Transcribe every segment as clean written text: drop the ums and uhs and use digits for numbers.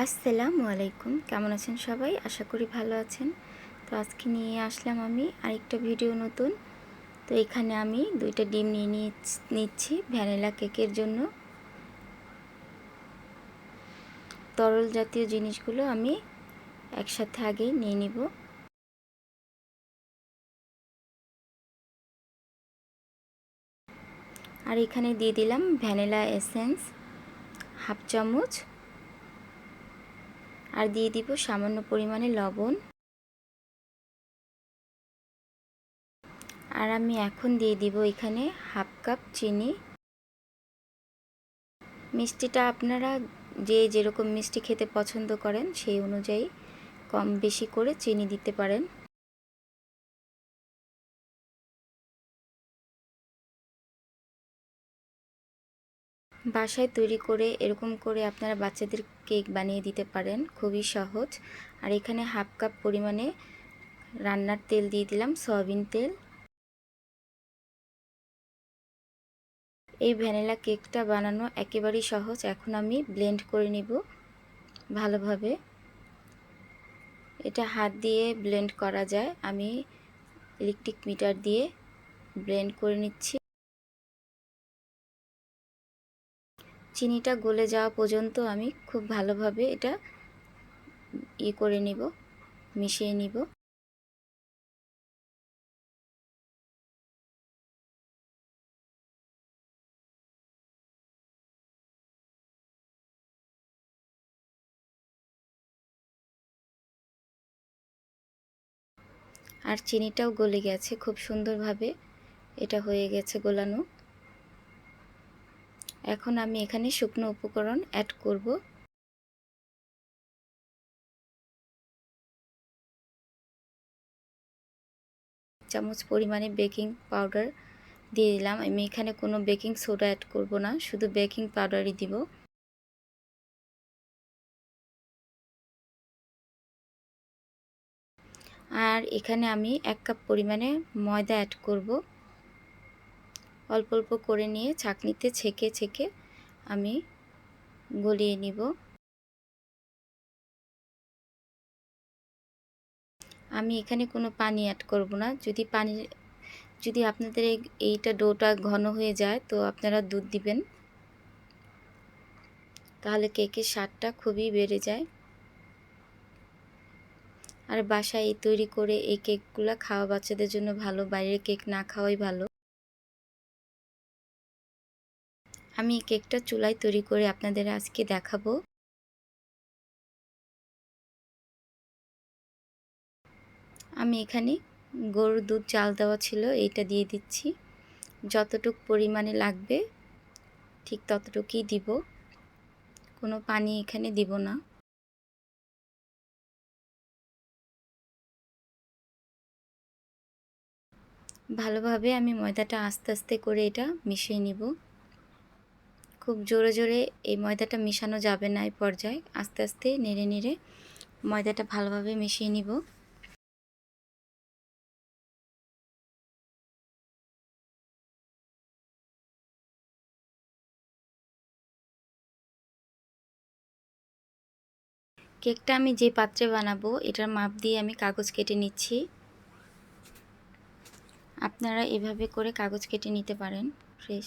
আসসালামু আলাইকুম, কেমন আছেন সবাই? আশা করি ভালো আছেন। তো আজকে নিয়ে আসলাম আমি আরেকটা ভিডিও নতুন। তো এখানে আমি 2টা ডিম নিয়ে নিচ্ছি ভ্যানিলা কেকের জন্য। তরল জাতীয় জিনিসগুলো আমি একসাথে আগেই নিয়ে নিব। আর এখানে দিয়ে দিলাম ভ্যানিলা এসেন্স হাফ চামচ, আর দিয়ে দিব সামান্য পরিমাণে লবণ। আর আমি এখন দিয়ে দিব এখানে হাফ কাপ চিনি। মিষ্টিটা আপনারা যে যেরকম মিষ্টি খেতে পছন্দ করেন সেই অনুযায়ী কম বেশি করে চিনি দিতে পারেন। বাসায় তৈরি করে এরকম করে আপনারা বাচ্চাদের কেক বানিয়ে দিতে পারেন, খুবই সহজ। আর এখানে হাফ কাপ পরিমাণে রান্নার তেল দিয়ে দিলাম, সয়াবিন তেল। এই ভ্যানিলা কেকটা বানানো একেবারেই সহজ। এখন আমি ব্লেন্ড করে নিব ভালোভাবে। এটা হাত দিয়ে ব্লেন্ড করা যায়, আমি ইলেকট্রিক মিটার দিয়ে ব্লেন্ড করে নিচ্ছি। চিনিটা গলে যাওয়া পর্যন্ত আমি খুব ভালোভাবে এটা করে নিব, মিশিয়ে নিব। আর চিনিটাও গলে গেছে খুব সুন্দরভাবে, এটা হয়ে গেছে গোলানো। এখন আমি এখানে শুকনো উপকরণ অ্যাড করব। চামচ পরিমাণে বেকিং পাউডার দিয়ে দিলাম। আমি এখানে কোনো বেকিং সোডা অ্যাড করব না, শুধু বেকিং পাউডারই দিব। আর এখানে আমি 1 কাপ পরিমাণে ময়দা অ্যাড করব। অল্প অল্প করে নিয়ে ছাঁকনিতে ছেঁকে ছেঁকে আমি গলিয়ে নিব। আমি এখানে কোনো পানি অ্যাড করব না। যদি আপনাদের এইটা ডোটা ঘন হয়ে যায় তো আপনারা দুধ দিবেন, তাহলে কেকের স্বাদটা খুবই বেড়ে যায়। আর বাসায় তৈরি করে এই কেকগুলো খাওয়া বাচ্চাদের জন্য ভালো, বাইরের কেক না খাওয়াই ভালো। আমি এই কেকটা চুলায় তৈরি করে আপনাদের আজকে দেখাবো। আমি এখানে গরুর দুধ জাল দেওয়া ছিল, এইটা দিয়ে দিচ্ছি। যতটুকু পরিমাণে লাগবে ঠিক ততটুকুই দিব, কোনো পানি এখানে দিব না। ভালোভাবে আমি ময়দাটা আস্তে আস্তে করে এটা মিশিয়ে নিব। খুব জোরে জোরে এই ময়দাটা মিশানো যাবে না, এই পর্যায়ে আস্তে আস্তে নেড়ে নেড়ে ময়দাটা ভালোভাবে মিশিয়ে নিব। কেকটা আমি যে পাত্রে বানাবো এটার মাপ দিয়ে আমি কাগজ কেটে নিচ্ছি। আপনারা এভাবে করে কাগজ কেটে নিতে পারেন ফ্রেশ।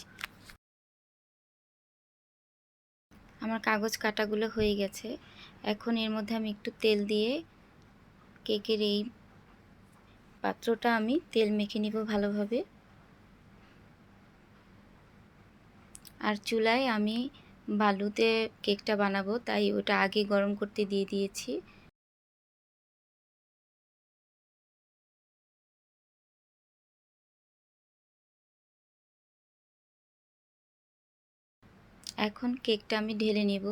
আমার কাগজ কাটাগুলো হয়ে গেছে। এখন এর মধ্যে আমি একটু তেল দিয়ে কেকের এই পাত্রটা আমি তেল মেখে নিব ভালোভাবে। আর চুলায় আমি বালুতে কেকটা বানাবো, তাই ওটা আগে গরম করতে দিয়ে দিয়েছি। এখন কেকটা আমি ঢেলে নেব।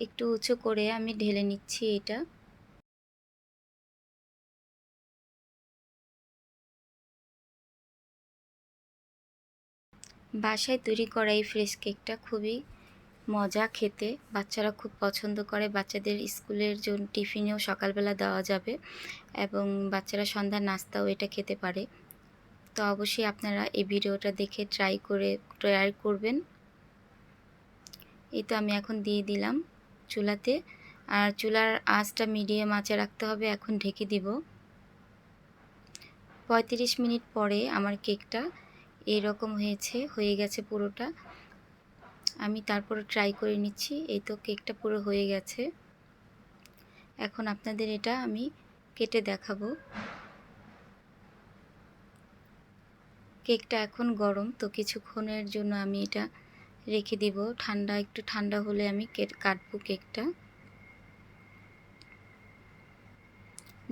একটু উঁচু করে আমি ঢেলে নিচ্ছি এটা। বাসায় তৈরি করা এই ফ্রেশ কেকটা খুবই মজা খেতে, বাচ্চারা খুব পছন্দ করে। বাচ্চাদের স্কুলের জন্য টিফিনেও সকালবেলা দেওয়া যাবে এবং বাচ্চারা সন্ধ্যার নাস্তাও এটা খেতে পারে। তো অবশ্যই আপনারা এই ভিডিওটা দেখে ট্রাই করবেন। এই তো আমি এখন দিয়ে দিলাম চুলাতে, আর চুলার আঁচটা মিডিয়াম আঁচে রাখতে হবে। এখন ঢেকে দিব। 35 মিনিট পরে আমার কেকটা এরকম হয়ে গেছে পুরোটা। আমি তারপরে ট্রাই করে নিচ্ছি। এই তো কেকটা পুরো হয়ে গেছে। এখন আপনাদের এটা আমি কেটে দেখাবো। কেকটা এখন গরম, তো কিছুক্ষণের জন্য আমি এটা রেখে দিব। একটু ঠান্ডা হলে আমি কাটবো কেকটা।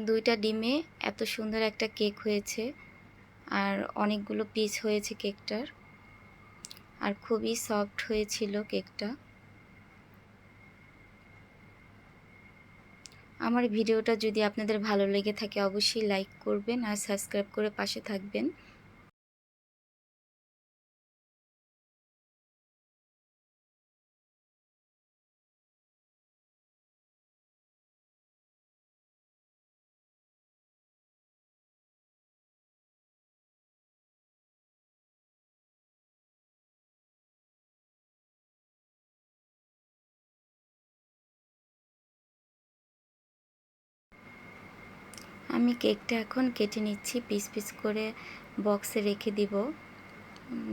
2টা ডিমে এত সুন্দর একটা কেক হয়েছে, আর অনেকগুলো পিস হয়েছে কেকটার, আর খুবই সফট হয়েছিল কেকটা। আমার ভিডিওটা যদি আপনাদের ভালো লেগে থাকে অবশ্যই লাইক করবেন আর সাবস্ক্রাইব করে পাশে থাকবেন। আমি কেকটা এখন কেটে নিচ্ছি পিস পিস করে, বক্সে রেখে দিব।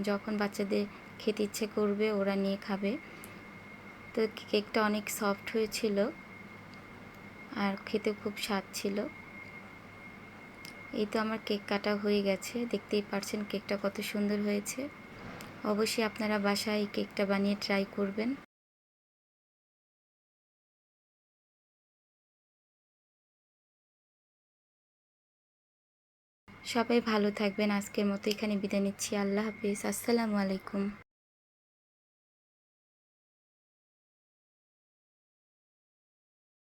যখন বাচ্চাদের খেতে ইচ্ছে করবে ওরা নিয়ে খাবে। তো কেকটা অনেক সফট হয়েছিল আর খেতে খুব স্বাদ ছিল। এই তো আমার কেক কাটা হয়ে গেছে, দেখতেই পারছেন কেকটা কত সুন্দর হয়েছে। অবশ্যই আপনারা বাসায় এই কেকটা বানিয়ে ট্রাই করবেন। সবাই ভালো থাকবেন। আজকের মতো এখানে বিদায় নিচ্ছি। আল্লাহ হাফিজ। আসসালামু আলাইকুম।